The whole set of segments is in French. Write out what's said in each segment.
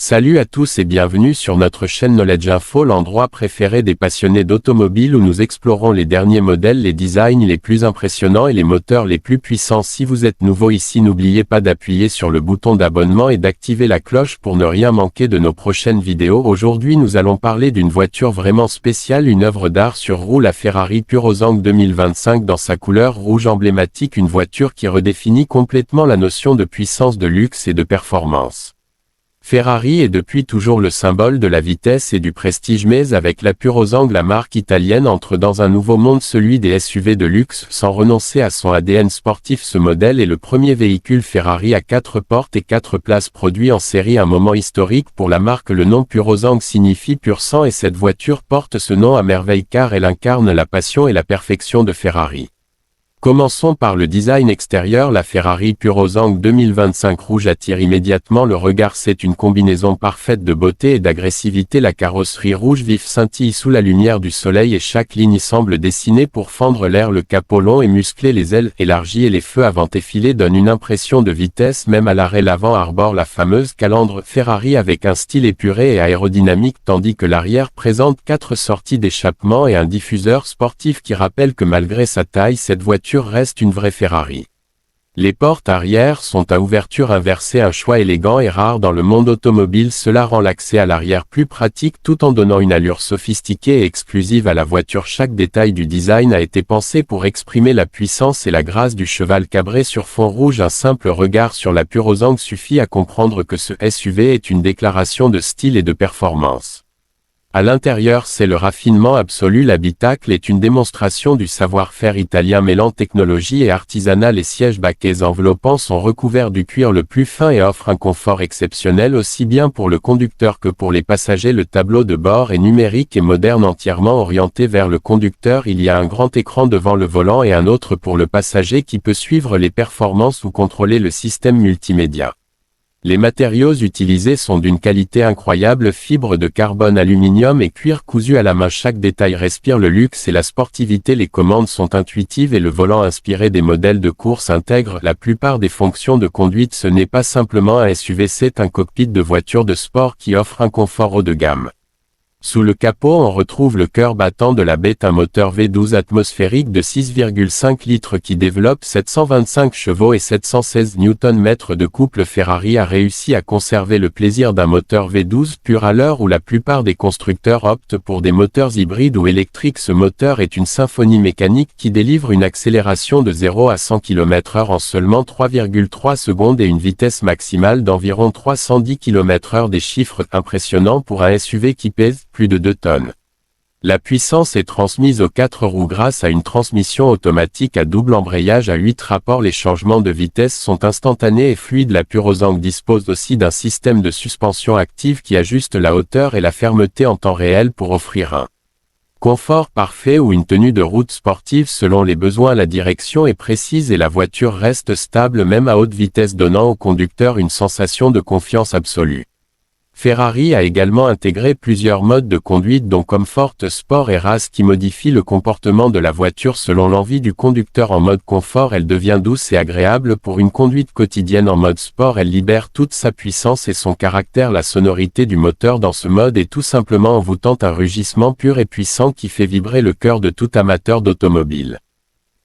Salut à tous et bienvenue sur notre chaîne Knowledge Info, l'endroit préféré des passionnés d'automobile où nous explorons les derniers modèles, les designs les plus impressionnants et les moteurs les plus puissants. Si vous êtes nouveau ici, n'oubliez pas d'appuyer sur le bouton d'abonnement et d'activer la cloche pour ne rien manquer de nos prochaines vidéos. Aujourd'hui nous allons parler d'une voiture vraiment spéciale, une œuvre d'art sur roue, la Ferrari Purosangue 2025 dans sa couleur rouge emblématique, une voiture qui redéfinit complètement la notion de puissance, de luxe et de performance. Ferrari est depuis toujours le symbole de la vitesse et du prestige, mais avec la Purosangue, la marque italienne entre dans un nouveau monde, celui des SUV de luxe. Sans renoncer à son ADN sportif, ce modèle est le premier véhicule Ferrari à 4 portes et 4 places produit en série, un moment historique pour la marque. Le nom Purosangue signifie pur sang et cette voiture porte ce nom à merveille car elle incarne la passion et la perfection de Ferrari. Commençons par le design extérieur. La Ferrari Purosangue 2025 rouge attire immédiatement le regard. C'est une combinaison parfaite de beauté et d'agressivité. La carrosserie rouge vif scintille sous la lumière du soleil et chaque ligne semble dessinée pour fendre l'air. Le capot long et musclé, les ailes élargies et les feux avant effilés donnent une impression de vitesse même à l'arrêt. L'avant arbore la fameuse calandre Ferrari avec un style épuré et aérodynamique, tandis que l'arrière présente 4 sorties d'échappement et un diffuseur sportif qui rappelle que malgré sa taille, cette voiture reste une vraie Ferrari. Les portes arrière sont à ouverture inversée, un choix élégant et rare dans le monde automobile. Cela rend l'accès à l'arrière plus pratique tout en donnant une allure sophistiquée et exclusive à la voiture. Chaque détail du design a été pensé pour exprimer la puissance et la grâce du cheval cabré sur fond rouge. Un simple regard sur la Purosangue suffit à comprendre que ce SUV est une déclaration de style et de performance. À l'intérieur, c'est le raffinement absolu. L'habitacle est une démonstration du savoir-faire italien mêlant technologie et artisanat. Les sièges baquets enveloppants sont recouverts du cuir le plus fin et offrent un confort exceptionnel aussi bien pour le conducteur que pour les passagers. Le tableau de bord est numérique et moderne, entièrement orienté vers le conducteur. Il y a un grand écran devant le volant et un autre pour le passager qui peut suivre les performances ou contrôler le système multimédia. Les matériaux utilisés sont d'une qualité incroyable, fibres de carbone, aluminium et cuir cousu à la main. Chaque détail respire le luxe et la sportivité. Les commandes sont intuitives et le volant inspiré des modèles de course intègre la plupart des fonctions de conduite. Ce n'est pas simplement un SUV, c'est un cockpit de voiture de sport qui offre un confort haut de gamme. Sous le capot, on retrouve le cœur battant de la bête, un moteur V12 atmosphérique de 6,5 litres qui développe 725 chevaux et 716 Nm de couple. Ferrari a réussi à conserver le plaisir d'un moteur V12 pur à l'heure où la plupart des constructeurs optent pour des moteurs hybrides ou électriques. Ce moteur est une symphonie mécanique qui délivre une accélération de 0 à 100 km/h en seulement 3,3 secondes et une vitesse maximale d'environ 310 km/h, des chiffres impressionnants pour un SUV qui pèse plus de 2 tonnes. La puissance est transmise aux 4 roues grâce à une transmission automatique à double embrayage à 8 rapports. Les changements de vitesse sont instantanés et fluides. La Purosangue dispose aussi d'un système de suspension active qui ajuste la hauteur et la fermeté en temps réel pour offrir un confort parfait ou une tenue de route sportive selon les besoins. La direction est précise et la voiture reste stable même à haute vitesse, donnant au conducteur une sensation de confiance absolue. Ferrari a également intégré plusieurs modes de conduite dont Comfort, Sport et Race qui modifient le comportement de la voiture selon l'envie du conducteur. En mode confort, elle devient douce et agréable pour une conduite quotidienne. En mode sport, elle libère toute sa puissance et son caractère. La sonorité du moteur dans ce mode est tout simplement envoûtante, un rugissement pur et puissant qui fait vibrer le cœur de tout amateur d'automobile.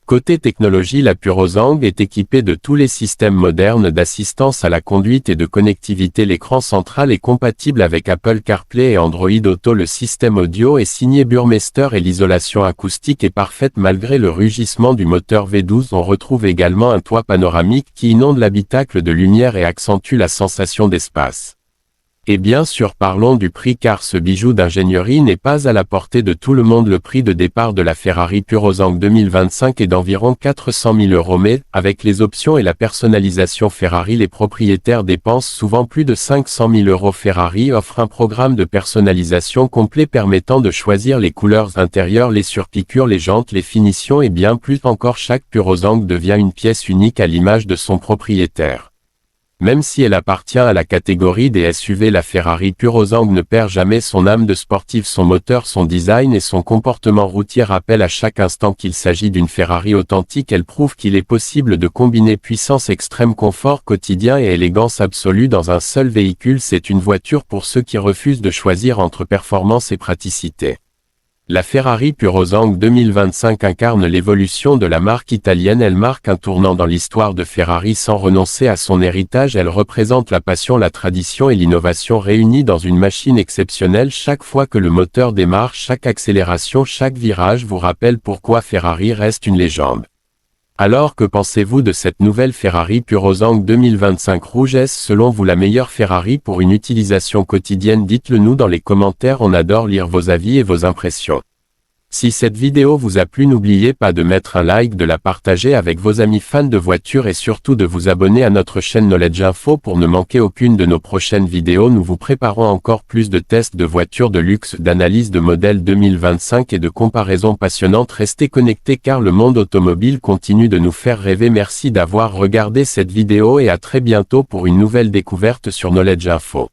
Côté technologie, la Purosangue est équipée de tous les systèmes modernes d'assistance à la conduite et de connectivité. L'écran central est compatible avec Apple CarPlay et Android Auto. Le système audio est signé Burmester et l'isolation acoustique est parfaite malgré le rugissement du moteur V12. On retrouve également un toit panoramique qui inonde l'habitacle de lumière et accentue la sensation d'espace. Et bien sûr, parlons du prix car ce bijou d'ingénierie n'est pas à la portée de tout le monde. Le prix de départ de la Ferrari Purosangue 2025 est d'environ 400 000 €, mais, avec les options et la personnalisation Ferrari, les propriétaires dépensent souvent plus de 500 000 €. Ferrari offre un programme de personnalisation complet permettant de choisir les couleurs intérieures, les surpiqûres, les jantes, les finitions et bien plus encore. Chaque Purosangue devient une pièce unique à l'image de son propriétaire. Même si elle appartient à la catégorie des SUV, la Ferrari Purozang ne perd jamais son âme de sportive. Son moteur, son design et son comportement routier rappellent à chaque instant qu'il s'agit d'une Ferrari authentique. Elle prouve qu'il est possible de combiner puissance extrême, confort quotidien et élégance absolue dans un seul véhicule. C'est une voiture pour ceux qui refusent de choisir entre performance et praticité. La Ferrari Purozang 2025 incarne l'évolution de la marque italienne. Elle marque un tournant dans l'histoire de Ferrari sans renoncer à son héritage. Elle représente la passion, la tradition et l'innovation réunies dans une machine exceptionnelle. Chaque fois que le moteur démarre, chaque accélération, chaque virage vous rappelle pourquoi Ferrari reste une légende. Alors que pensez-vous de cette nouvelle Ferrari Purozang 2025 rouge? Est-ce selon vous la meilleure Ferrari pour une utilisation quotidienne? Dites-le nous dans les commentaires, on adore lire vos avis et vos impressions. Si cette vidéo vous a plu, n'oubliez pas de mettre un like, de la partager avec vos amis fans de voitures et surtout de vous abonner à notre chaîne Knowledge Info pour ne manquer aucune de nos prochaines vidéos. Nous vous préparons encore plus de tests de voitures de luxe, d'analyse de modèles 2025 et de comparaisons passionnantes. Restez connectés car le monde automobile continue de nous faire rêver. Merci d'avoir regardé cette vidéo et à très bientôt pour une nouvelle découverte sur Knowledge Info.